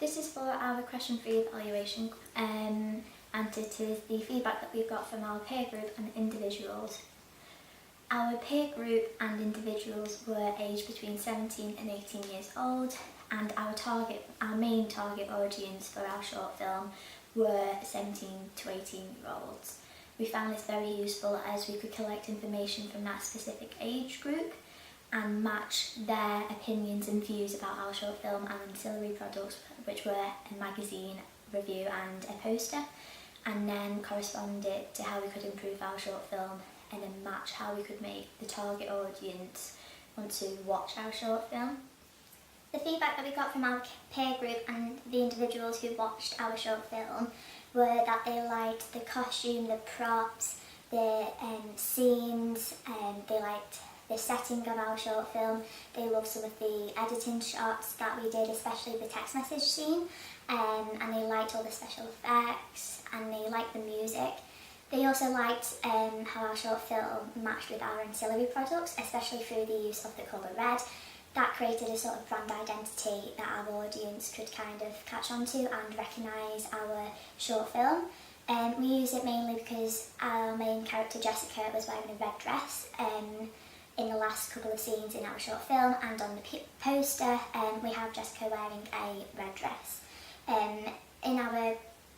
This is for our question-free evaluation answer to the feedback that we've got from our peer group and individuals. Our peer group and individuals were aged between 17 and 18 years old, and our main target audience for our short film were 17 to 18-year-olds. We found this very useful as we could collect information from that specific age group and match their opinions and views about our short film and ancillary products, which were a magazine review and a poster, and then correspond it to how we could improve our short film and then match how we could make the target audience want to watch our short film. The feedback that we got from our peer group and the individuals who watched our short film were that they liked the costume, the props, the scenes, they liked the setting of our short film. They loved some of the editing shots that we did, especially the text message scene, and they liked all the special effects and they liked the music. They also liked how our short film matched with our ancillary products, especially through the use of the colour red. That created a sort of brand identity that our audience could kind of catch on to and recognise our short film. We use it mainly because our main character Jessica was wearing a red dress in the last couple of scenes in our short film, and on the poster we have Jessica wearing a red dress.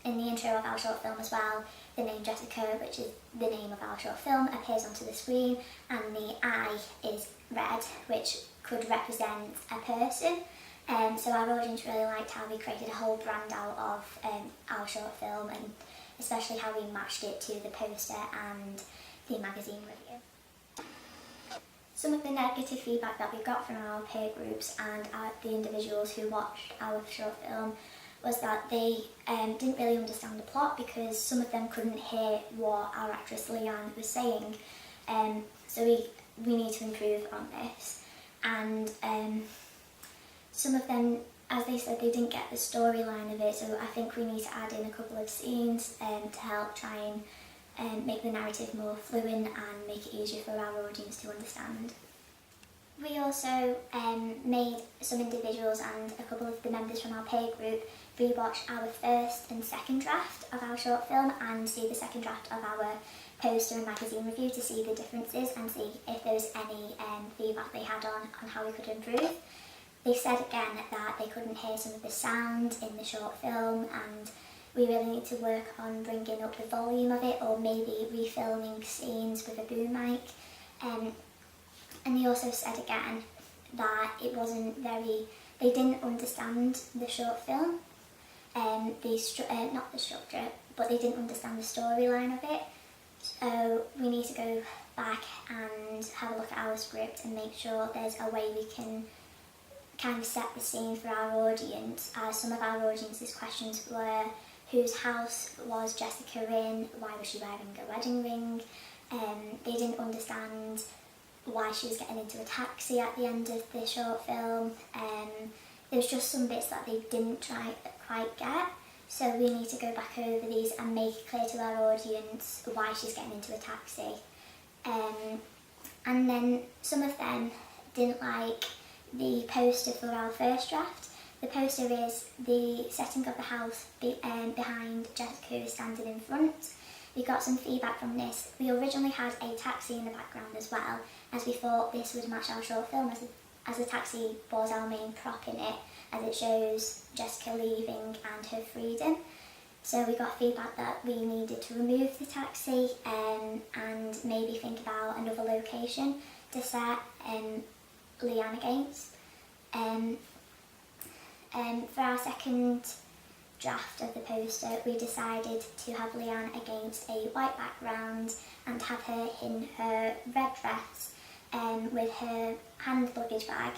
In the intro of our short film as well, the name Jessica, which is the name of our short film, appears onto the screen, and the eye is red, which could represent a person. So our audience really liked how we created a whole brand out of our short film, and especially how we matched it to the poster and the magazine review. Some of the negative feedback that we got from our peer groups and the individuals who watched our short film was that they didn't really understand the plot because some of them couldn't hear what our actress Leanne was saying. So we need to improve on this. And some of them, as they said, they didn't get the storyline of it, so I think we need to add in a couple of scenes to help try and make the narrative more fluent and make it easier for our audience to understand. We also made some individuals and a couple of the members from our peer group rewatch our first and second draft of our short film and see the second draft of our poster and magazine review to see the differences and see if there was any feedback they had on how we could improve. They said again that they couldn't hear some of the sound in the short film, and we really need to work on bringing up the volume of it, or maybe refilming scenes with a boom mic. And they also said again that it wasn't they didn't understand the short film, not the structure, but they didn't understand the storyline of it. So we need to go back and have a look at our script and make sure there's a way we can kind of set the scene for our audience. Some of our audience's questions were, whose house was Jessica in? Why was she wearing a wedding ring? They didn't understand why she was getting into a taxi at the end of the short film. There was just some bits that they didn't quite get. So we need to go back over these and make it clear to our audience why she's getting into a taxi. And then some of them didn't like the poster for our first draft. The poster is the setting of the house behind Jessica, who is standing in front. We got some feedback from this. We originally had a taxi in the background as well, as we thought this would match our short film, as the taxi was our main prop in it, as it shows Jessica leaving and her freedom. So we got feedback that we needed to remove the taxi and maybe think about another location to set Leanne against. For our second draft of the poster, we decided to have Leanne against a white background and have her in her red dress with her hand luggage bag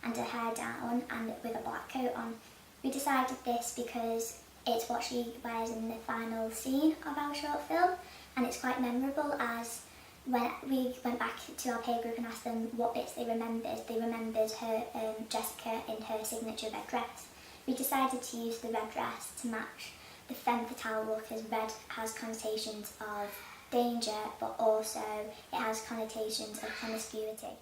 and her hair down and with a black coat on. We decided this because it's what she wears in the final scene of our short film, and it's quite memorable, as when we went back to our peer group and asked them what bits they remembered her Jessica in her signature red dress. We decided to use the red dress to match the femme fatale look, as red has connotations of danger, but also it has connotations of promiscuity.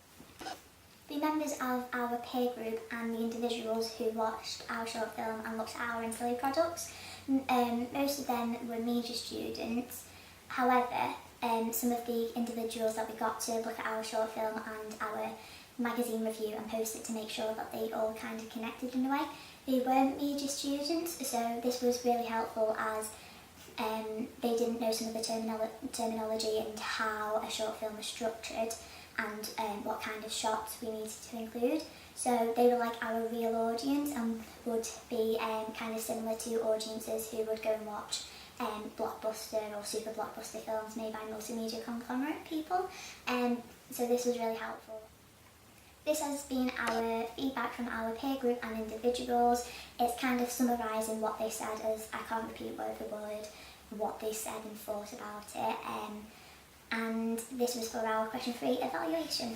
The members of our peer group and the individuals who watched our short film and looked at our ancillary products. Most of them were media students. However, some of the individuals that we got to look at our short film and our magazine review and post it to make sure that they all kind of connected in a way, they weren't media students, so this was really helpful as they didn't know some of the terminology and how a short film was structured and what kind of shots we needed to include. So they were like our real audience and would be kind of similar to audiences who would go and watch blockbuster or super blockbuster films made by multimedia conglomerate people. So this was really helpful. This has been our feedback from our peer group and individuals. It's kind of summarising what they said, as I can't repeat word for word what they said and thought about it. And this was for our question 3 evaluation.